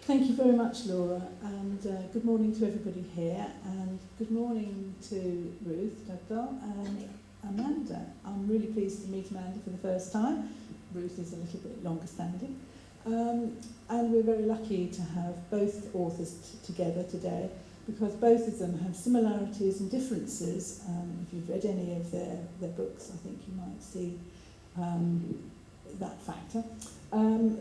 Thank you very much, Laura, and good morning to everybody here, and good morning to Ruth Dugdall and Amanda. I'm really pleased to meet Amanda for the first time. Ruth is a little bit longer standing. And we're very lucky to have both authors together today, because both of them have similarities and differences. If you've read any of their books, I think you might see that factor.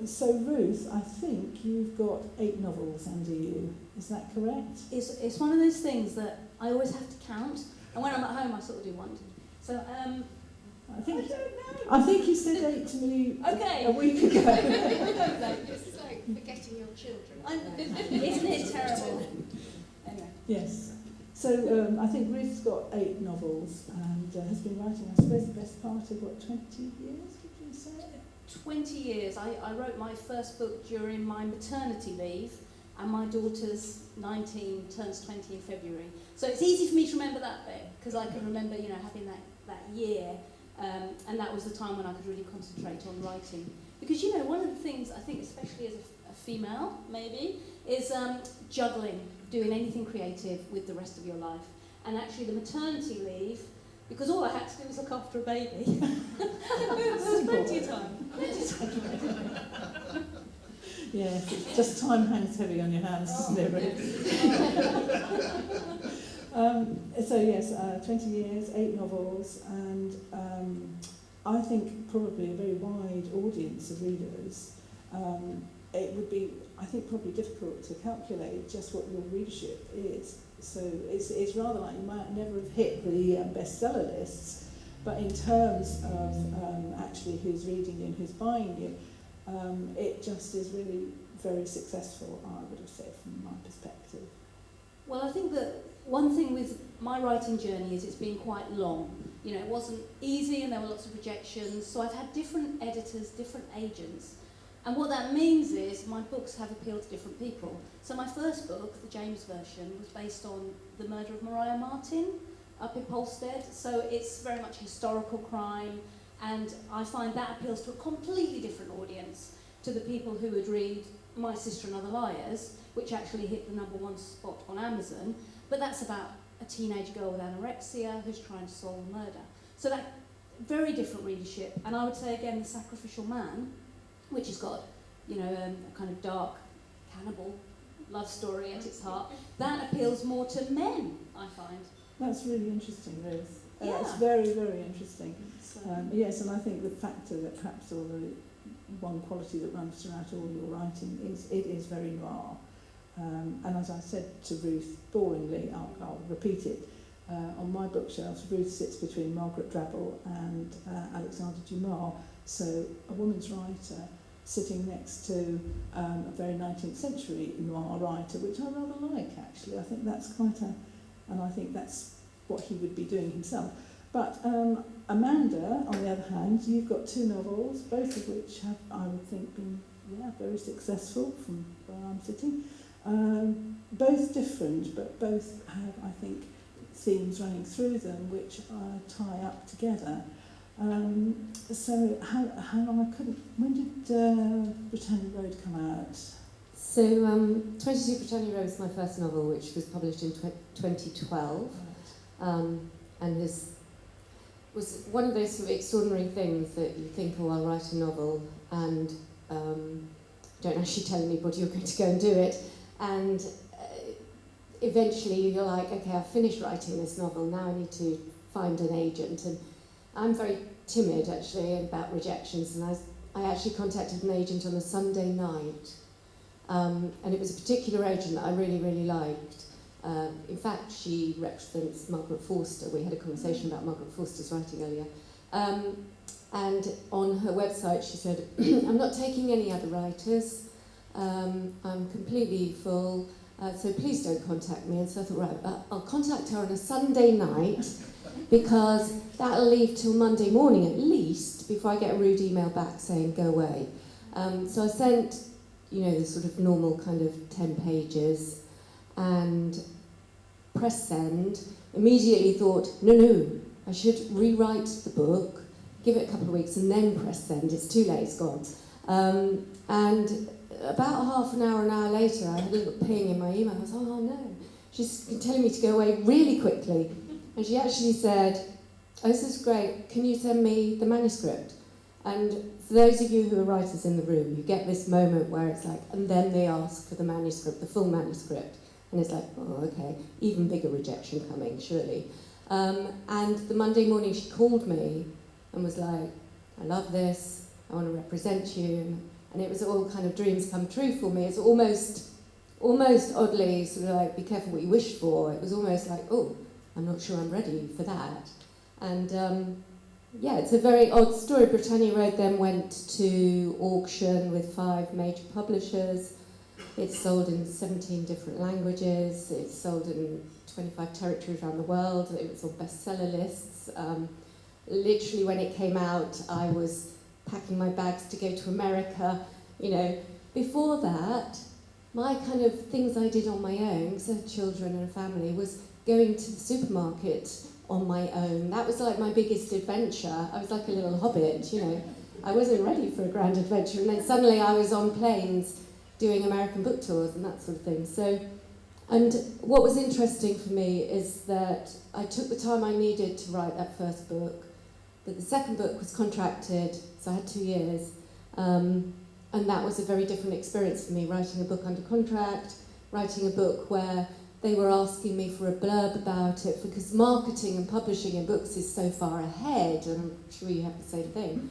So Ruth, I think you've got 8 novels under you. Is that correct? It's one of those things that I always have to count, and when I'm at home I sort of do 1, 2. So I think I don't know. I think you said 8 to me a week ago. It's like forgetting your children. Isn't it terrible? Anyway. Yes. So I think Ruth's got 8 novels and has been writing, I suppose, the best part of, 20 years, did you say? 20 years. I wrote my first book during my maternity leave, and my daughter's 19, turns 20 in February. So it's easy for me to remember that bit, because I can remember, having that year, and that was the time when I could really concentrate on writing. Because, one of the things, I think, especially as a female, maybe, is juggling, doing anything creative with the rest of your life. And actually the maternity leave, because all I had to do was look after a baby. There's plenty of time. Yes, it's just time hangs heavy on your hands, doesn't it, Ruth? So yes, 20 years, 8 novels, and I think probably a very wide audience of readers. It would be, I think, probably difficult to calculate just what your readership is. So it's rather like you might never have hit the bestseller lists, but in terms of actually who's reading you and who's buying you, it just is really very successful, I would have said, from my perspective. Well, I think that one thing with my writing journey is it's been quite long. It wasn't easy and there were lots of rejections, so I've had different editors, different agents. And what that means is my books have appealed to different people. So my first book, the James version, was based on the murder of Maria Martin up in Polstead. So it's very much historical crime, and I find that appeals to a completely different audience to the people who would read My Sister and Other Liars, which actually hit the #1 spot on Amazon. But that's about a teenage girl with anorexia who's trying to solve a murder. So that very different readership. And I would say again, The Sacrificial Man, which has got, a kind of dark cannibal love story at its heart, that appeals more to men, I find. That's really interesting, Ruth. Yeah. It's very, very interesting. So, Yes, and I think the factor that perhaps one quality that runs throughout all your writing is it is very noir. And as I said to Ruth, boringly, I'll repeat it, on my bookshelves, Ruth sits between Margaret Drabble and Alexander Dumas. So a woman's writer sitting next to a very 19th century noir writer, which I rather like, actually. I think that's and I think that's what he would be doing himself. But Amanda, on the other hand, you've got 2 novels, both of which have, I would think, been very successful from where I'm sitting. Both different, but both have, I think, themes running through them which tie up together. So how long when did Britannia Road come out? So 22 Britannia Road was my first novel, which was published in 2012, and was one of those sort of extraordinary things that you think, oh, I'll write a novel, and don't actually tell anybody you're going to go and do it, and eventually you're like, okay, I've finished writing this novel, now I need to find an agent. And I'm very timid, actually, about rejections, and I actually contacted an agent on a Sunday night, and it was a particular agent that I really, really liked. In fact, she represents Margaret Forster. We had a conversation about Margaret Forster's writing earlier. And on her website, she said, I'm not taking any other writers. I'm completely full, so please don't contact me. And so I thought, right, I'll contact her on a Sunday night, because that'll leave till Monday morning at least before I get a rude email back saying go away. So I sent, the sort of normal kind of 10 pages and press send. Immediately thought, no, I should rewrite the book, give it a couple of weeks and then press send. It's too late, it's gone. And about half an hour later, I had a little ping in my email. I was, oh no. She's telling me to go away really quickly. And she actually said, oh, this is great. Can you send me the manuscript? And for those of you who are writers in the room, you get this moment where it's like, and then they ask for the manuscript, the full manuscript. And it's like, oh, okay, even bigger rejection coming, surely. And the Monday morning she called me and was like, I love this, I want to represent you. And it was all kind of dreams come true for me. It's almost oddly sort of like, be careful what you wish for. It was almost like, oh, I'm not sure I'm ready for that. And yeah, it's a very odd story. Britannia Road then went to auction with 5 major publishers. It's sold in 17 different languages. It's sold in 25 territories around the world. It was on bestseller lists. Literally, when it came out, I was packing my bags to go to America. You know, before that, my kind of things I did on my own, because I had children and a family, was going to the supermarket on my own. That was like my biggest adventure. I was like a little hobbit, you know. I wasn't ready for a grand adventure, and then suddenly I was on planes doing American book tours and that sort of thing. So, and what was interesting for me is that I took the time I needed to write that first book, but the second book was contracted, so I had 2 years, and that was a very different experience for me, writing a book under contract, writing a book where they were asking me for a blurb about it, because marketing and publishing in books is so far ahead, and I'm sure you have the same thing.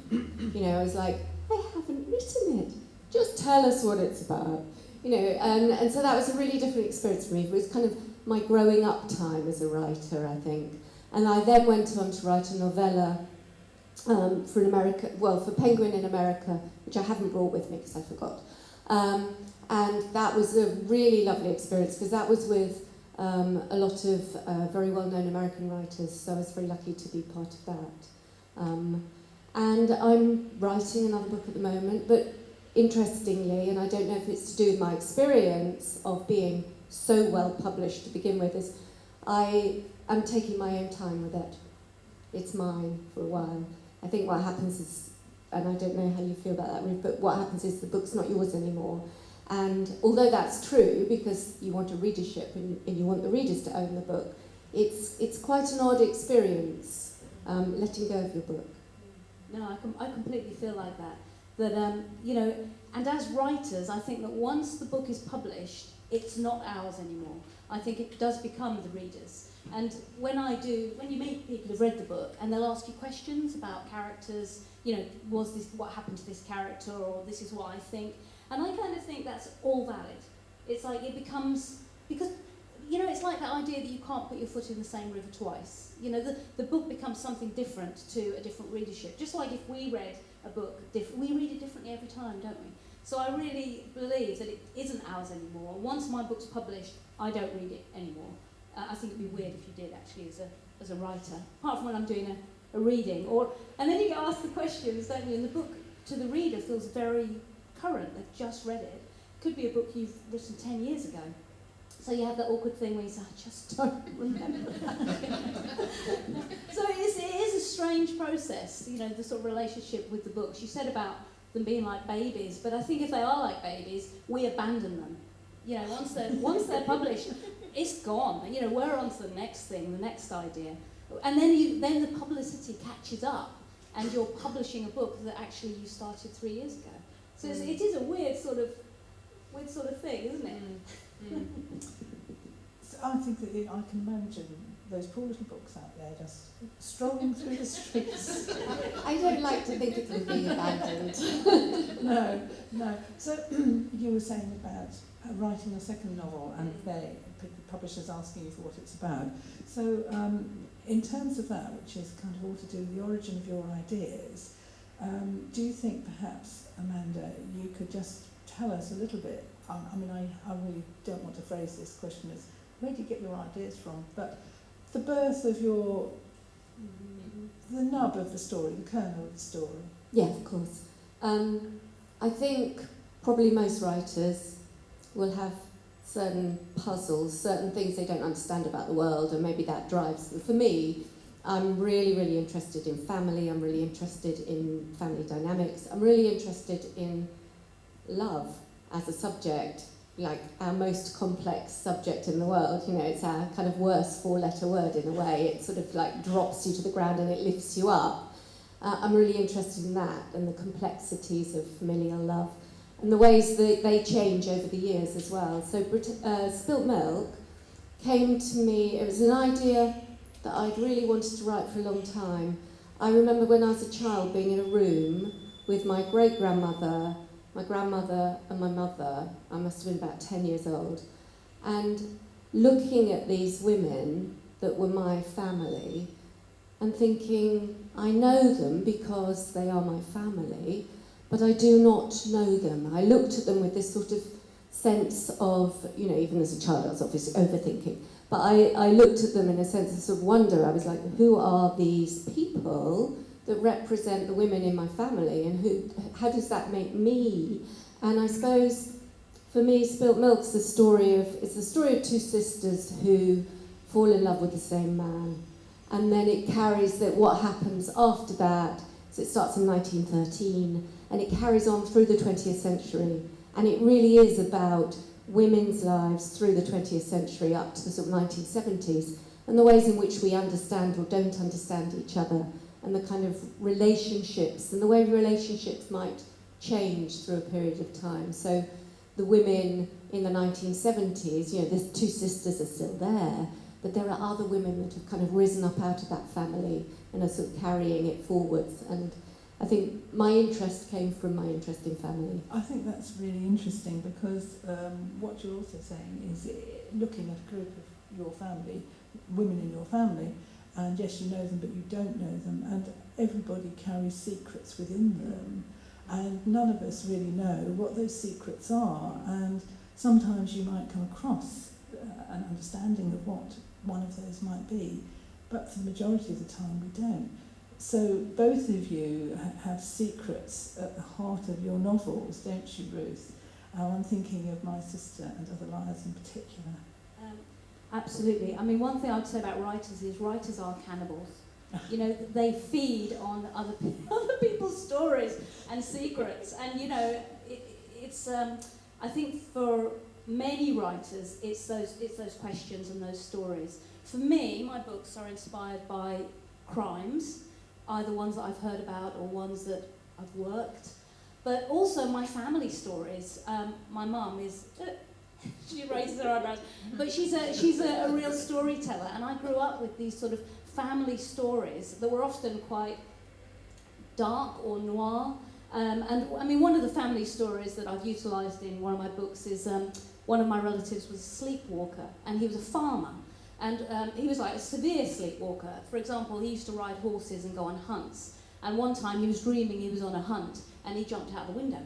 You know, I was like, I haven't written it. Just tell us what it's about. You know, and so that was a really different experience for me. It was kind of my growing up time as a writer, I think. And I then went on to write a novella for Penguin in America, which I haven't brought with me because I forgot. And that was a really lovely experience because that was with a lot of very well-known American writers, so I was very lucky to be part of that. And I'm writing another book at the moment, but interestingly, and I don't know if it's to do with my experience of being so well published to begin with, is I am taking my own time with it. It's mine for a while. I think what happens is, and I don't know how you feel about that, Ruth, but what happens is the book's not yours anymore. And although that's true, because you want a readership and you want the readers to own the book, it's quite an odd experience, letting go of your book. No, I completely feel like that. That, you know, and as writers, I think that once the book is published, it's not ours anymore. I think it does become the readers. And when you meet people who've read the book, and they'll ask you questions about characters, you know, what happened to this character, or this is what I think. And I kind of think that's all valid. It's like it becomes, because, you know, it's like that idea that you can't put your foot in the same river twice. You know, the book becomes something different to a different readership. Just like if we read a book, we read it differently every time, don't we? So I really believe that it isn't ours anymore. Once my book's published, I don't read it anymore. I think it'd be weird if you did, actually, as a writer, apart from when I'm doing a reading. And then you get asked the questions, don't you? And the book, to the reader, feels very current. They've just read it. Could be a book you've written 10 years ago. So you have that awkward thing where you say, I just don't remember that. So it is a strange process, you know, the sort of relationship with the books. You said about them being like babies, but I think if they are like babies, we abandon them. You know, once they're published, it's gone. You know, we're on to the next thing, the next idea. And then the publicity catches up, and you're publishing a book that actually you started 3 years ago. So it is a weird sort of thing, isn't it? So I think that I can imagine those poor little books out there just strolling through the streets. I don't like to think of them being abandoned. No. So you were saying about writing a second novel and the publishers asking you for what it's about. So in terms of that, which is kind of all to do with the origin of your ideas, do you think perhaps, Amanda, you could just tell us a little bit? I mean, I really don't want to phrase this question as, where do you get your ideas from? But the birth of the nub of the story, the kernel of the story. Yeah, of course. I think probably most writers will have certain puzzles, certain things they don't understand about the world, and maybe that drives them. For me, I'm really, really interested in family. I'm really interested in family dynamics. I'm really interested in love as a subject, like our most complex subject in the world. You know, it's our kind of worst four-letter word in a way. It sort of like drops you to the ground and it lifts you up. I'm really interested in that and the complexities of familial love and the ways that they change over the years as well. So Spilt Milk came to me, it was an idea that I'd really wanted to write for a long time. I remember when I was a child being in a room with my great-grandmother, my grandmother and my mother. I must have been about 10 years old, and looking at these women that were my family and thinking, I know them because they are my family, but I do not know them. I looked at them with this sort of sense of, you know, even as a child I was obviously overthinking, but I looked at them in a sense of sort of wonder. I was like, who are these people that represent the women in my family, and how does that make me? And I suppose for me, Spilt Milk's it's the story of two sisters who fall in love with the same man, and then it carries that what happens after that. So it starts in 1913, and it carries on through the 20th century, and it really is about women's lives through the 20th century up to the sort of 1970s, and the ways in which we understand or don't understand each other, and the kind of relationships, and the way relationships might change through a period of time. So the women in the 1970s, you know, the two sisters are still there, but there are other women that have kind of risen up out of that family and are sort of carrying it forwards. And I think my interest came from my interest in family. I think that's really interesting because what you're also saying is looking at a group of your family, women in your family, and yes, you know them, but you don't know them, and everybody carries secrets within them, and none of us really know what those secrets are, and sometimes you might come across an understanding of what one of those might be, but for the majority of the time we don't. So both of you have secrets at the heart of your novels, don't you, Ruth? I'm thinking of My Sister and Other Liars in particular. Absolutely. I mean, one thing I would say about writers is writers are cannibals. You know, they feed on other people's stories and secrets. And, you know, it's I think for many writers, it's those questions and those stories. For me, my books are inspired by crimes, either ones that I've heard about or ones that I've worked, but also my family stories. My mum is, she raises her eyebrows, but she's a real storyteller, and I grew up with these sort of family stories that were often quite dark or noir. And I mean, one of the family stories that I've utilised in one of my books is one of my relatives was a sleepwalker, and he was a farmer. And he was like a severe sleepwalker. For example, he used to ride horses and go on hunts. And one time he was dreaming he was on a hunt and he jumped out the window.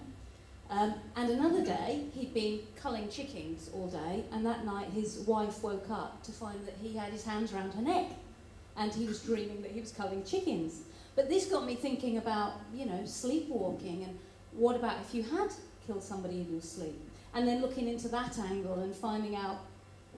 And another day, he'd been culling chickens all day, and that night his wife woke up to find that he had his hands around her neck. And he was dreaming that he was culling chickens. But this got me thinking about, you know, sleepwalking, and what about if you had killed somebody in your sleep? And then looking into that angle and finding out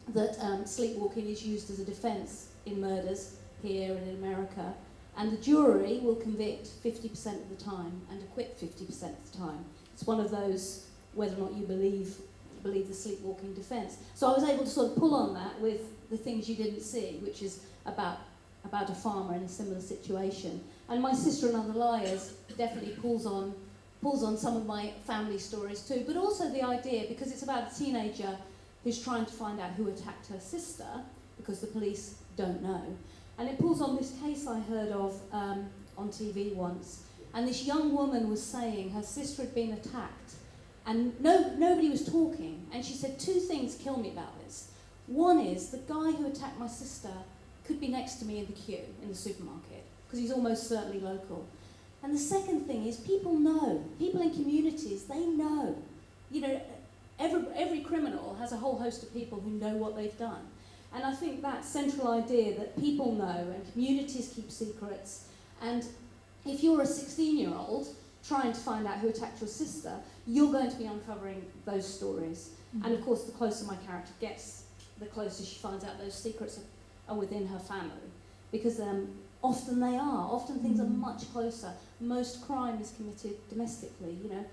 that sleepwalking is used as a defence in murders here and in America, and the jury will convict 50% of the time and acquit 50% of the time. It's one of those, whether or not you believe the sleepwalking defence. So I was able to sort of pull on that with the things you didn't see, which is about a farmer in a similar situation. And My Sister and Other Liars definitely pulls on some of my family stories too, but also the idea, because it's about a teenager who's trying to find out who attacked her sister, because the police don't know. And it pulls on this case I heard of on TV once, and this young woman was saying her sister had been attacked, and nobody was talking, and she said, 2 things kill me about this. One is, the guy who attacked my sister could be next to me in the queue in the supermarket, because he's almost certainly local. And the second thing is, people know. People in communities, they know. You know, every criminal has a whole host of people who know what they've done. And I think that central idea that people know and communities keep secrets, and if you're a 16-year-old trying to find out who attacked your sister, you're going to be uncovering those stories. Mm-hmm. And of course, the closer my character gets, the closer she finds out those secrets are within her family. Because often they are. Often things are much closer. Most crime is committed domestically, you know.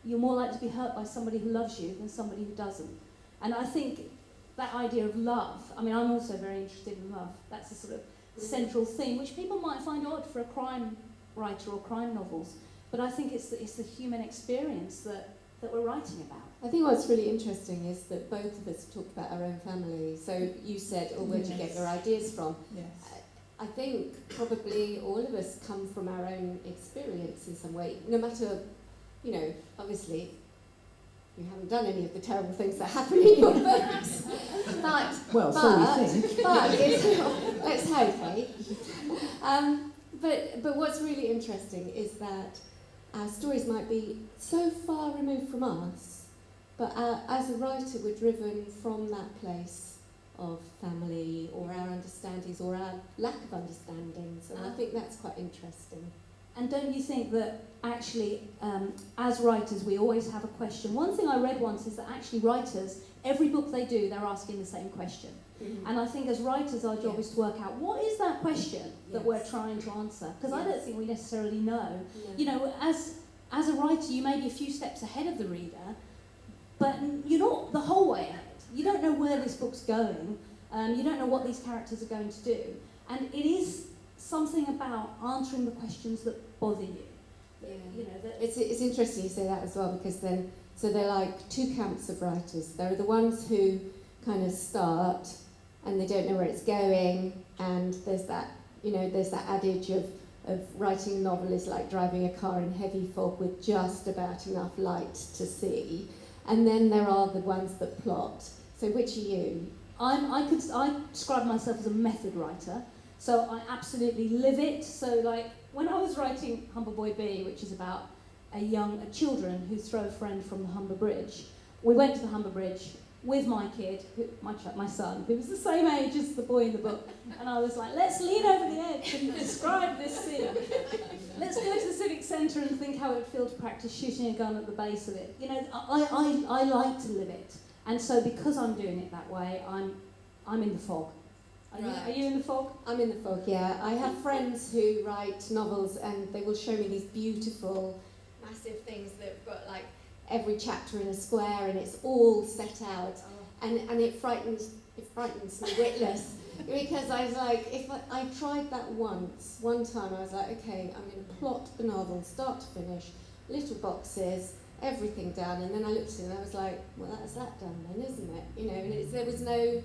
You're more likely to be hurt by somebody who loves you than somebody who doesn't. And I think that idea of love, I mean, I'm also very interested in love. That's a sort of central theme, which people might find odd for a crime writer or crime novels. But I think it's the human experience that we're writing about. I think what's really interesting is that both of us talked about our own family. So you said, where do you get your ideas from? Yes. I think probably all of us come from our own experience in some way, no matter, you know, obviously you haven't done any of the terrible things that happen in your books. But So we think. Let's hope, eh? But what's really interesting is that our stories might be so far removed from us, but as a writer we're driven from that place of family or our understandings or our lack of understandings, and I think that's quite interesting. And don't you think that actually, as writers, we always have a question? One thing I read once is that actually writers, every book they do, they're asking the same question. Mm-hmm. And I think as writers, our job is to work out what is that question that we're trying to answer. Because I don't think we necessarily know. No. You know, as a writer, you may be a few steps ahead of the reader, but you're not the whole way ahead. You don't know where this book's going. You don't know what these characters are going to do. And it is something about answering the questions that bother you. Yeah. You know, that It's interesting you say that as well, because then, so they're like two camps of writers. There are the ones who kind of start and they don't know where it's going, and there's that, you know, there's that adage of writing a novel is like driving a car in heavy fog with just about enough light to see. And then there are the ones that plot. So which are you? I describe myself as a method writer, so I absolutely live it. So like when I was writing Humber Boy B, which is about children who throw a friend from the Humber Bridge, we went to the Humber Bridge with my kid, my son, who was the same age as the boy in the book, and I was like, let's lean over the edge and describe this scene. Let's go to the Civic Centre and think how it would feel to practice shooting a gun at the base of it. You know, I like to live it. And so because I'm doing it that way, I'm in the fog. Are you in the fog? I'm in the fog, yeah. I have friends who write novels and they will show me these beautiful, massive things that have got like every chapter in a square and it's all set out. And it frightens me witless. Because I was like, if I tried that one time I was like, okay, I'm going to plot the novel, start to finish, little boxes, everything done, and then I looked at it and I was like, well, that's that done then, isn't it? You know, and there was no,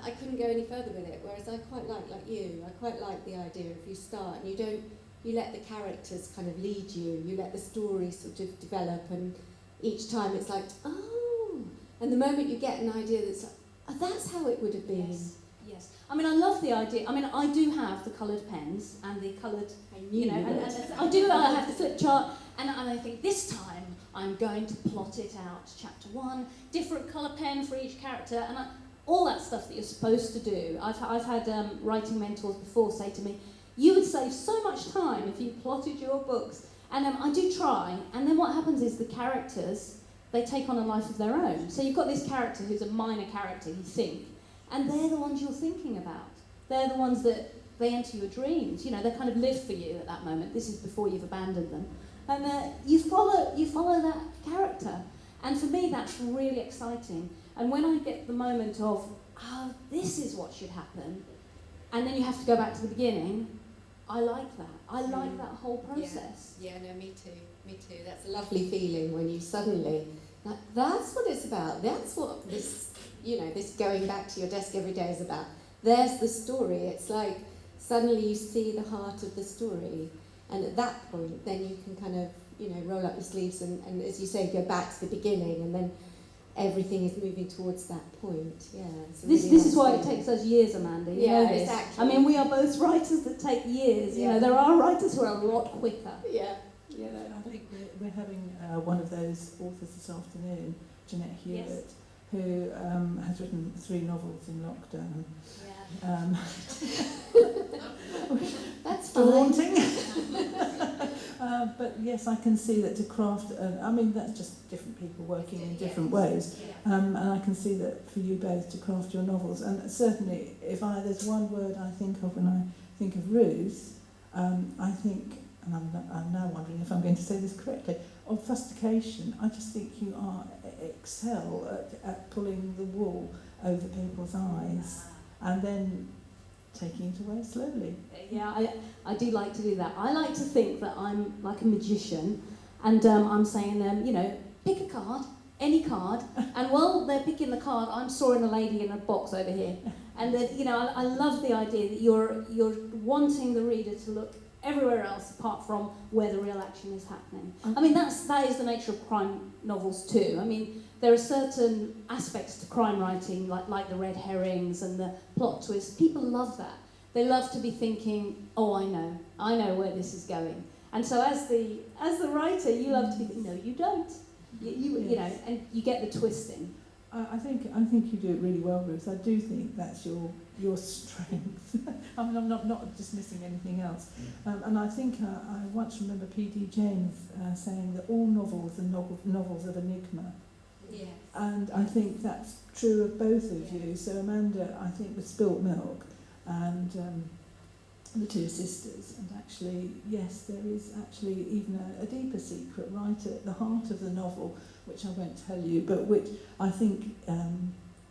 I couldn't go any further with it, whereas I quite like you, I quite like the idea of you start and you let the characters kind of lead you, you let the story sort of develop, and each time it's like, oh, and the moment you get an idea that's like, oh, that's how it would have been. Yes. I mean, I love the idea. I mean, I do have the coloured pens and the coloured, you know, and I have the flip chart, and I think this time I'm going to plot it out. Chapter 1, different colour pen for each character, and all that stuff that you're supposed to do. I've had writing mentors before say to me, you would save so much time if you plotted your books. And I do try, and then what happens is the characters, they take on a life of their own. So you've got this character who's a minor character, you think, and they're the ones you're thinking about. They're the ones that they enter your dreams. You know, they kind of live for you at that moment. This is before you've abandoned them. And you follow that character. And for me, that's really exciting. And when I get the moment of, oh, this is what should happen, and then you have to go back to the beginning, I like that. I like that whole process. Yeah, no, me too. That's a lovely feeling when you suddenly, that's what it's about. That's what this, you know, this going back to your desk every day is about. There's the story. It's like suddenly you see the heart of the story. And at that point, then you can kind of, you know, roll up your sleeves and as you say, go back to the beginning, and then everything is moving towards that point. Yeah. This is why it takes us years, Amanda. You know this. Exactly. I mean, we are both writers that take years. You know, there are writers who are a lot quicker. Yeah. You know, I think we're having one of those authors this afternoon, Jeanette Hewitt, who has written 3 novels in lockdown. That's daunting. But yes, I can see that to craft, I mean, that's just different people working in different ways. And I can see that for you both to craft your novels. And certainly, there's one word I think of when I think of Ruth, I think, and I'm now wondering if I'm going to say this correctly, of fustication, I just think you excel at pulling the wool over people's eyes and then taking it away slowly. Yeah, I do like to do that. I like to think that I'm like a magician, and I'm saying, pick a card, any card, and while they're picking the card, I'm sawing a lady in a box over here. And that, I love the idea that you're wanting the reader to look everywhere else apart from where the real action is happening. I mean, that is the nature of crime novels too. I mean, there are certain aspects to crime writing, like the red herrings and the plot twists. People love that. They love to be thinking, oh, I know where this is going. And so as the writer, you love to be thinking, no, you don't. Yes. And you get the twisting. I think you do it really well, Ruth. I do think that's your strength. I mean, I'm not dismissing anything else. And I think I once remember P.D. James saying that all novels are novels of enigma. Yes. And I think that's true of both of you. So Amanda, I think, with Spilt Milk and the Two Sisters, and actually, yes, there is actually even a deeper secret right at the heart of the novel, which I won't tell you, but which I think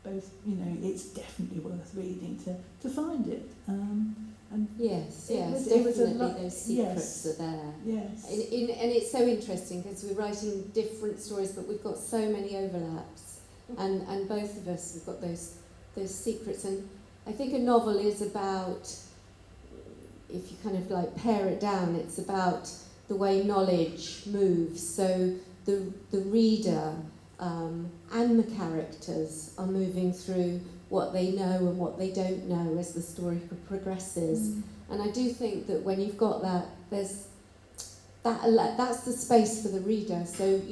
both, it's definitely worth reading to find it. And Yes, it was definitely those secrets are there. Yes. And it's so interesting because we're writing different stories, but we've got so many overlaps, and both of us have got those secrets. And I think a novel is about, if you kind of like pare it down, it's about the way knowledge moves. So the reader and the characters are moving through what they know and what they don't know as the story progresses. And I do think that when you've got that, that's the space for the reader. So,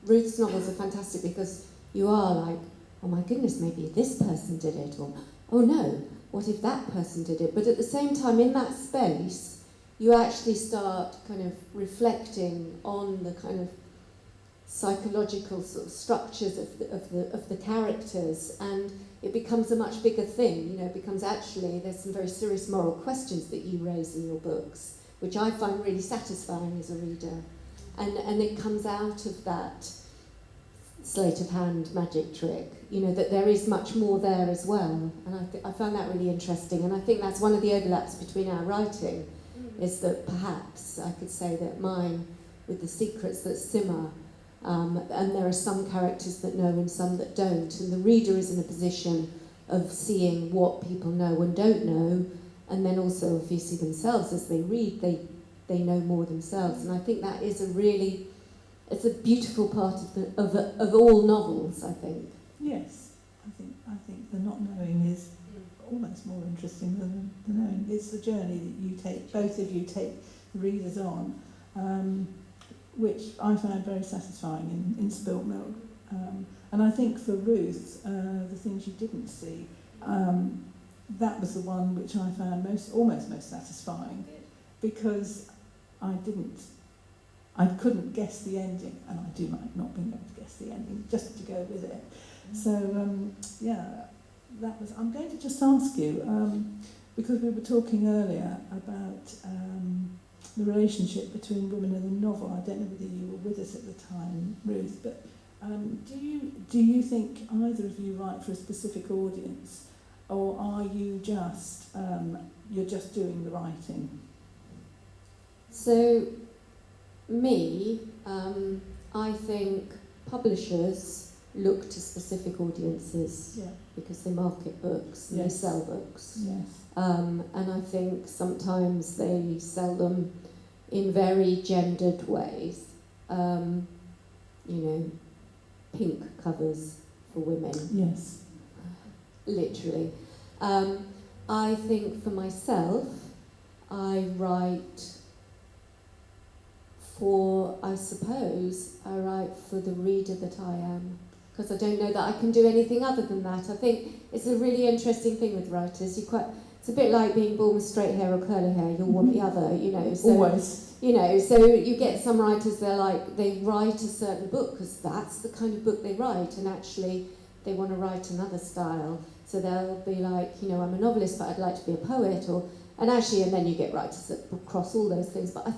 Ruth's novels are fantastic because you are like, oh my goodness, maybe this person did it, or oh no, what if that person did it? But at the same time, in that space, you actually start kind of reflecting on the kind of psychological sort of structures of the characters, and it becomes a much bigger thing. It becomes actually, there's some very serious moral questions that you raise in your books, which I find really satisfying as a reader, and it comes out of that sleight of hand magic trick, that there is much more there as well, and I found that really interesting, and I think that's one of the overlaps between our writing, is that perhaps I could say that mine, with the secrets that simmer, and there are some characters that know and some that don't, and the reader is in a position of seeing what people know and don't know, and then also obviously themselves as they read, they know more themselves, and I think that is it's a beautiful part of all novels, I think. Yes, I think the not knowing is almost more interesting than the knowing. It's the journey that you take, both of you take readers on, which I found very satisfying in Spilt Milk. And I think for Ruth, the things you didn't see, that was the one which I found almost most satisfying, because I couldn't guess the ending, and I do like not being able to guess the ending, just to go with it. So, that was. I'm going to just ask you, because we were talking earlier about the relationship between women and the novel. I don't know whether you were with us at the time, Ruth, but do you think either of you write for a specific audience, or are you just you're just doing the writing? So, me, I think publishers look to specific audiences because they market books and they sell books. Yes. And I think sometimes they sell them in very gendered ways. Pink covers for women. Yes. Literally. I think for myself, I write I write for the reader that I am, because I don't know that I can do anything other than that. I think it's a really interesting thing with writers. It's a bit like being born with straight hair or curly hair. You'll want the other, So, always. So you get some writers, they write a certain book because that's the kind of book they write, and actually they want to write another style. So they'll be like, I'm a novelist, but I'd like to be a poet, and actually, and then you get writers that cross all those things. But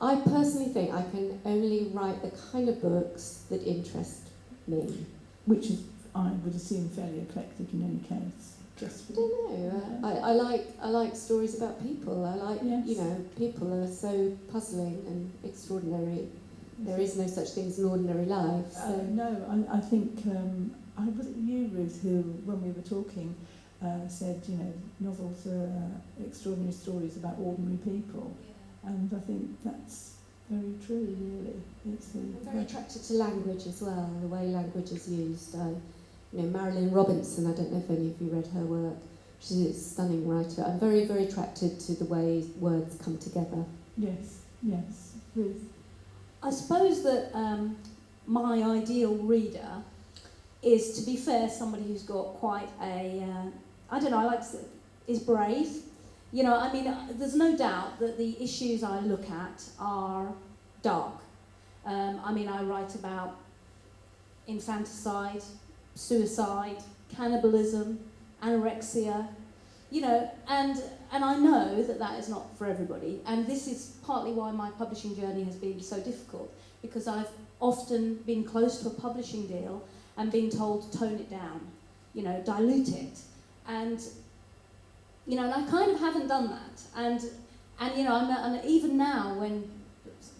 I personally think I can only write the kind of books that interest me. Which is, I would assume, fairly eclectic in any case. Just I don't know. I like stories about people. I like, Yes. you know, people are so puzzling and extraordinary. There is no such thing as an ordinary life. So. No, I think, was it you, Ruth, who, when we were talking, said, you know, novels are extraordinary stories about ordinary people. Yeah. And I think that's very true, really. I'm very attracted to language as well, the way language is used. You know, Marilyn Robinson, I don't know if any of you read her work. She's a stunning writer. I'm very, very attracted to the way words come together. Yes, yes. Ruth? I suppose that my ideal reader is, to be fair, somebody who's got quite a, is brave. You know, I mean, there's no doubt that the issues I look at are dark. I mean, I write about infanticide, suicide, cannibalism, anorexia, you know, and I know that that is not for everybody, and this is partly why my publishing journey has been so difficult, because I've often been close to a publishing deal and been told to tone it down, you know, dilute it, and you know, and I kind of haven't done that, and you know, and even now when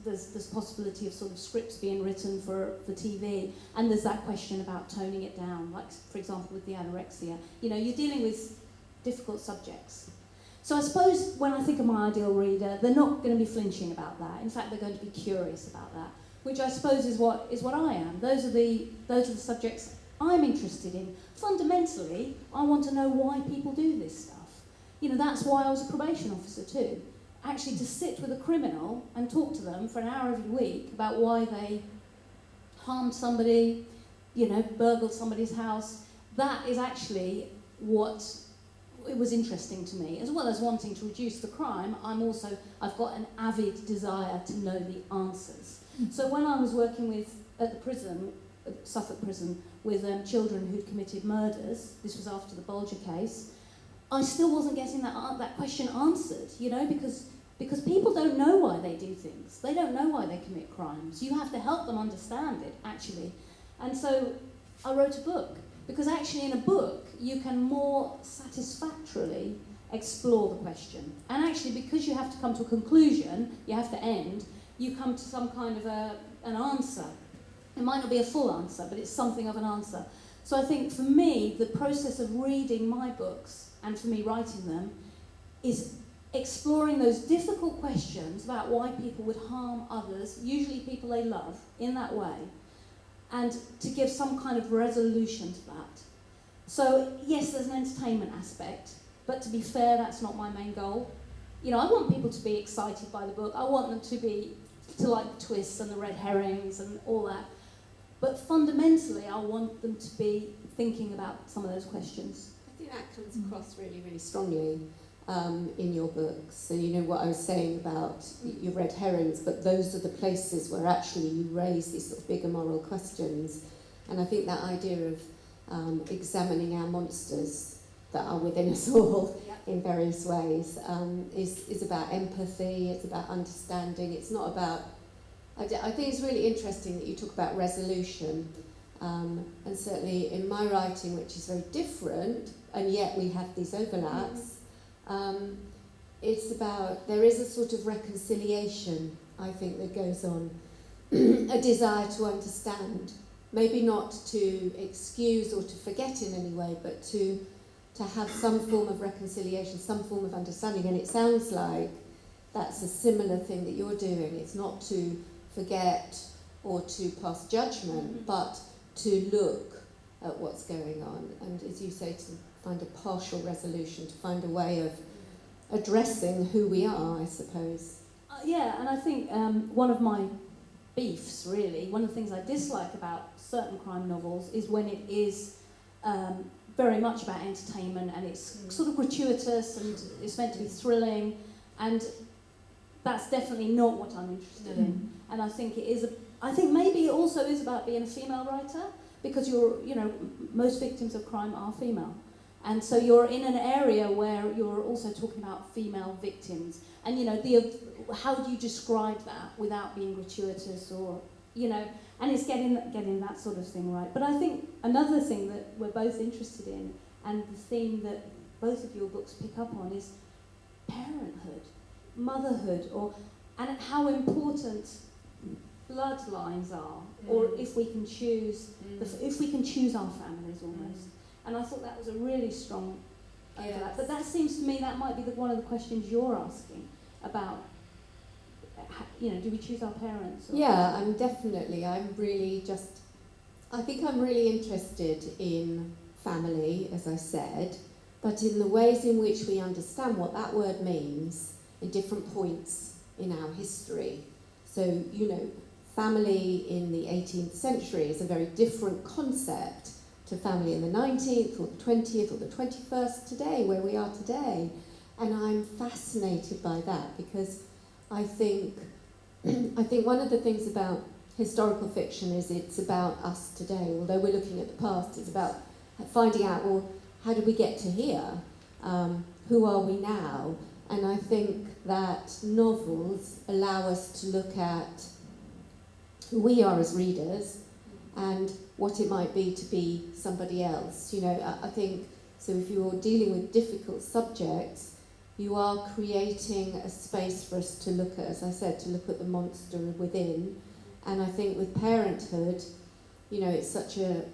there's possibility of sort of scripts being written for TV, and there's that question about toning it down, like for example with the anorexia, you know, you're dealing with difficult subjects. So I suppose when I think of my ideal reader, they're not going to be flinching about that. In fact, they're going to be curious about that, which I suppose is what I am. Those are the subjects I'm interested in. Fundamentally, I want to know why people do this stuff. You know, that's why I was a probation officer too. Actually, to sit with a criminal and talk to them for an hour every week about why they harmed somebody, you know, burgled somebody's house, that is actually what it was interesting to me. As well as wanting to reduce the crime, I've got an avid desire to know the answers. So when I was working at the prison, Suffolk prison, with children who'd committed murders, this was after the Bulger case, I still wasn't getting that question answered, you know, because people don't know why they do things. They don't know why they commit crimes. You have to help them understand it, actually. And so I wrote a book, because actually in a book you can more satisfactorily explore the question. And actually, because you have to come to a conclusion, you have to end, you come to some kind of an answer. It might not be a full answer, but it's something of an answer. So I think for me, the process of reading my books, and for me writing them, is exploring those difficult questions about why people would harm others, usually people they love, in that way, and to give some kind of resolution to that. So yes, there's an entertainment aspect, but to be fair, that's not my main goal. You know, I want people to be excited by the book. I want them to like the twists and the red herrings and all that. But fundamentally, I want them to be thinking about some of those questions. I think that comes across really, really strongly in your books. And you know what I was saying about your red herrings, but those are the places where actually you raise these sort of bigger moral questions. And I think that idea of examining our monsters that are within us all in various ways is about empathy, it's about understanding, it's not about... I think it's really interesting that you talk about resolution, and certainly in my writing, which is very different, and yet we have these overlaps, it's about, there is a sort of reconciliation, I think, that goes on, a desire to understand, maybe not to excuse or to forget in any way, but to have some form of reconciliation, some form of understanding, and it sounds like that's a similar thing that you're doing. It's not to forget or to pass judgment, but to look at what's going on, and as you say, to find a partial resolution, to find a way of addressing who we are, I suppose. Yeah, and I think one of my beefs, really, one of the things I dislike about certain crime novels is when it is very much about entertainment, and it's sort of gratuitous, and it's meant to be thrilling, and that's definitely not what I'm interested in. And I think it is. I think maybe it also is about being a female writer, because most victims of crime are female, And so you're in an area where you're also talking about female victims. And, how do you describe that without being gratuitous or, and it's getting that sort of thing right. But I think another thing that we're both interested in, and the theme that both of your books pick up on, is parenthood, motherhood, and how important bloodlines are, or if we can choose, if we can choose our families almost. And I thought that was a really strong overlap. Yes. But that seems to me that might be one of the questions you're asking about. Do we choose our parents? Or? Yeah, I'm really I think I'm really interested in family, as I said, but in the ways in which we understand what that word means in different points in our history. So, family in the 18th century is a very different concept to family in the 19th or the 20th or the 21st today, where we are today. And I'm fascinated by that because I think one of the things about historical fiction is it's about us today. Although we're looking at the past, it's about finding out, well, how did we get to here? Who are we now? And I think that novels allow us to look at who we are as readers and what it might be to be somebody else. I think, so if you're dealing with difficult subjects, you are creating a space for us to look at, as I said, to look at the monster within. And I think with parenthood, it's such a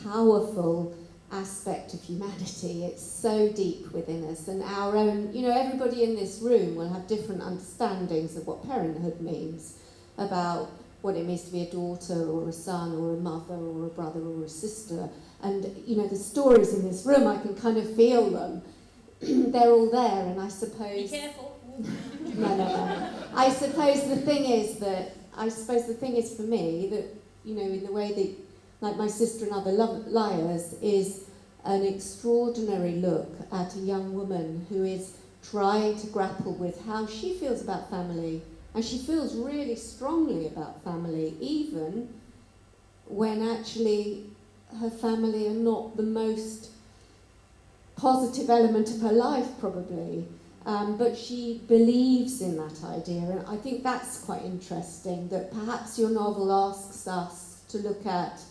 powerful aspect of humanity. It's so deep within us, and our own, everybody in this room will have different understandings of what parenthood means, about what it means to be a daughter or a son or a mother or a brother or a sister. And, the stories in this room, I can kind of feel them. They're all there, and I suppose... Be careful. No. I suppose the thing is for me that, in the way that, like My Sister and Other Liars, is an extraordinary look at a young woman who is trying to grapple with how she feels about family, and she feels really strongly about family, even when actually her family are not the most positive element of her life, probably. But she believes in that idea, and I think that's quite interesting, that perhaps your novel asks us to look at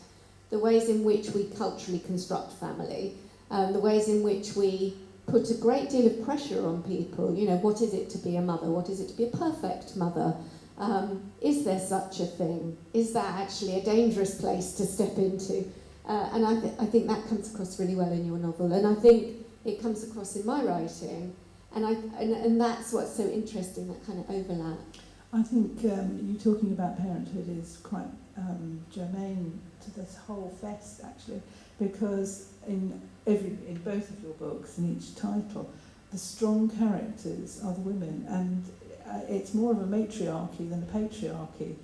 the ways in which we culturally construct family, the ways in which we put a great deal of pressure on people. What is it to be a mother? What is it to be a perfect mother? Is there such a thing? Is that actually a dangerous place to step into? And I think that comes across really well in your novel, and I think it comes across in my writing, and that's what's so interesting, that kind of overlap. I think you talking about parenthood is quite germane to this whole fest, actually, because in both of your books, in each title, the strong characters are the women, and it's more of a matriarchy than a patriarchy.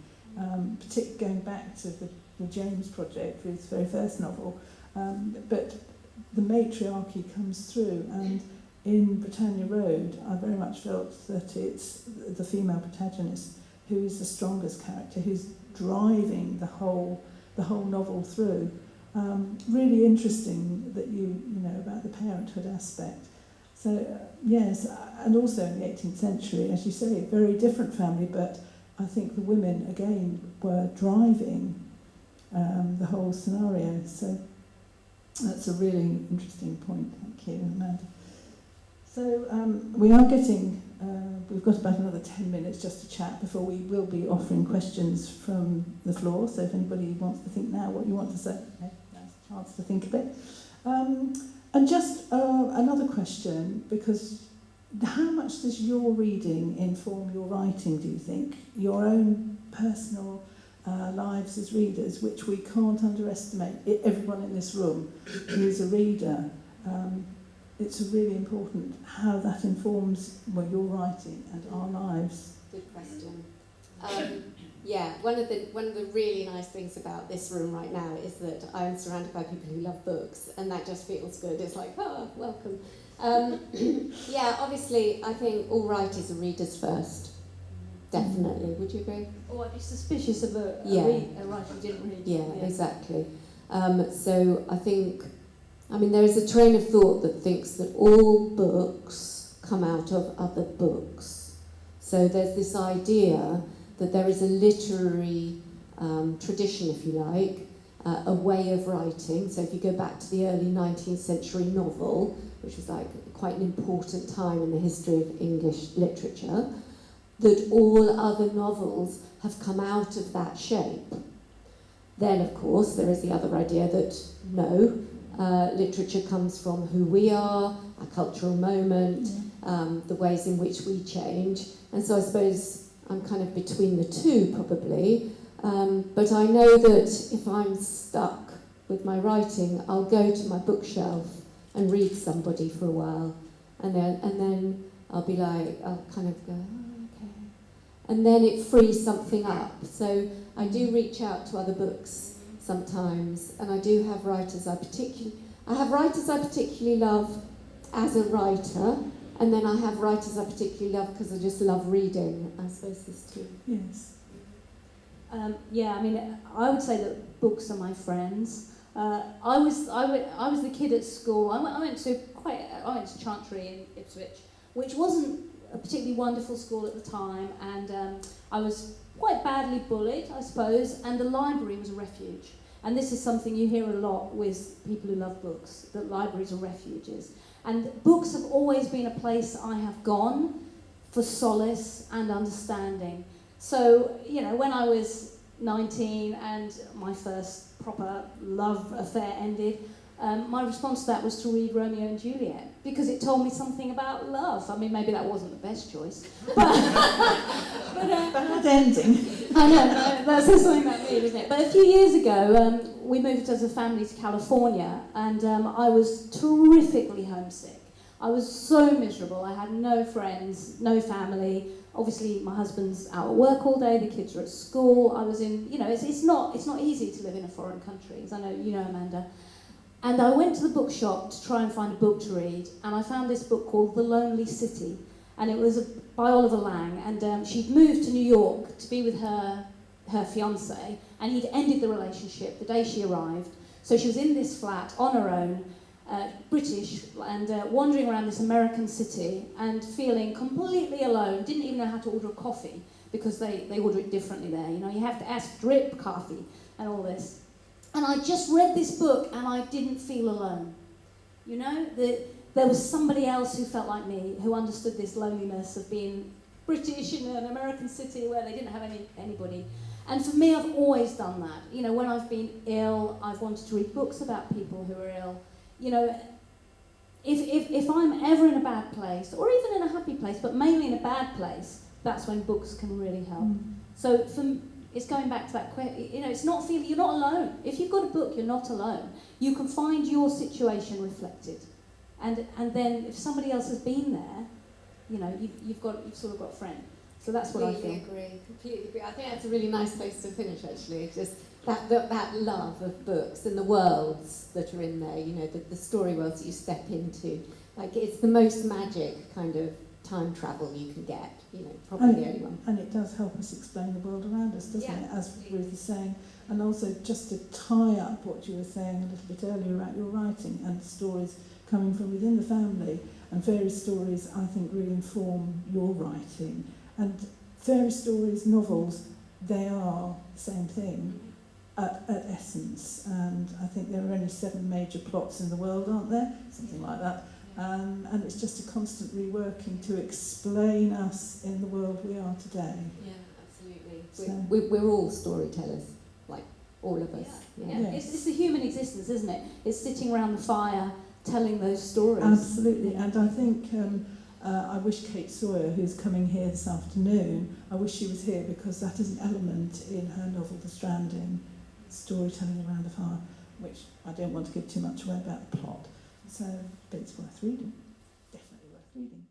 Particularly going back to the James Project, Ruth's very first novel, but the matriarchy comes through, and in Britannia Road, I very much felt that it's the female protagonist who is the strongest character, who's driving the whole novel through. Really interesting that you know about the parenthood aspect. So yes, and also in the 18th century, as you say, very different family, but I think the women again were driving the whole scenario. So that's a really interesting point. Thank you, Amanda. So we are getting, we've got about another 10 minutes just to chat before we will be offering questions from the floor. So if anybody wants to think now what you want to say, okay, now's a chance to think a bit. And just another question, because how much does your reading inform your writing, do you think? Your own personal lives as readers, which we can't underestimate. Everyone in this room who is a reader, it's really important how that informs your writing and our lives. Good question. Yeah, one of the really nice things about this room right now is that I'm surrounded by people who love books, and that just feels good. It's like, oh, welcome. Yeah, obviously, I think all writers are readers first. Definitely. Would you agree? Or I'd be suspicious of a writer who didn't read. Yeah, exactly. So I think I mean, there is a train of thought that thinks that all books come out of other books. So there's this idea that there is a literary tradition, if you like, a way of writing. So if you go back to the early 19th century novel, which was like quite an important time in the history of English literature, that all other novels have come out of that shape. Then, of course, there is the other idea that no, literature comes from who we are, our cultural moment, the ways in which we change. And so I suppose I'm kind of between the two, probably. But I know that if I'm stuck with my writing, I'll go to my bookshelf and read somebody for a while. And then I'll be like, I'll kind of go, oh, okay. And then it frees something up. So I do reach out to other books sometimes, and I do have writers I have writers I particularly love as a writer, and then I have writers I particularly love because I just love reading. I suppose there's two. Yes. Yeah, I mean, I would say that books are my friends. I was the kid at school. I went to Chantry in Ipswich, which wasn't a particularly wonderful school at the time, and I was quite badly bullied, I suppose, and the library was a refuge. And this is something you hear a lot with people who love books, that libraries are refuges. And books have always been a place I have gone for solace and understanding. So, you know, when I was 19 and my first proper love affair ended, my response to that was to read Romeo and Juliet, because it told me something about love. I mean, maybe that wasn't the best choice. Bad ending. I know, that's something about me, isn't it? But a few years ago, we moved as a family to California, and I was terrifically homesick. I was so miserable. I had no friends, no family. Obviously, my husband's out at work all day, the kids are at school. I was in, you know, it's not easy to live in a foreign country, as I know you know, Amanda. And I went to the bookshop to try and find a book to read, and I found this book called The Lonely City, and it was by Oliver Lang, and she'd moved to New York to be with her fiancé, and he'd ended the relationship the day she arrived. So she was in this flat on her own, British, and wandering around this American city and feeling completely alone, didn't even know how to order a coffee because they order it differently there. You know, you have to ask drip coffee and all this. And I just read this book and I didn't feel alone. You know, there was somebody else who felt like me, who understood this loneliness of being British in an American city where they didn't have anybody. And for me, I've always done that. You know, when I've been ill, I've wanted to read books about people who are ill. You know, if I'm ever in a bad place, or even in a happy place, but mainly in a bad place, that's when books can really help. So it's going back to that question, you know, it's not feeling, you're not alone. If you've got a book, you're not alone. You can find your situation reflected. And then if somebody else has been there, you know, you've sort of got a friend. So that's what I feel. Completely agree. I think that's a really nice place to finish, actually. Just that love of books and the worlds that are in there, you know, the story worlds that you step into. Like, it's the most magic kind of time travel you can get, you know, probably the only one. And it does help us explain the world around us, doesn't it, as absolutely. Ruth is saying. And also, just to tie up what you were saying a little bit earlier about your writing and stories coming from within the family, and fairy stories, I think, really inform your writing. And fairy stories, novels, they are the same thing at essence. And I think there are only 7 major plots in the world, aren't there? Something like that. And it's just a constant reworking to explain us in the world we are today. Yeah, absolutely. So, We're all storytellers, like all of us. Yeah. Yes. It's the human existence, isn't it? It's sitting around the fire telling those stories. Absolutely. And I think I wish Kate Sawyer, who's coming here this afternoon, I wish she was here, because that is an element in her novel, The Stranding, storytelling around the fire, which I don't want to give too much away about the plot. So, but it's worth reading. Definitely worth reading.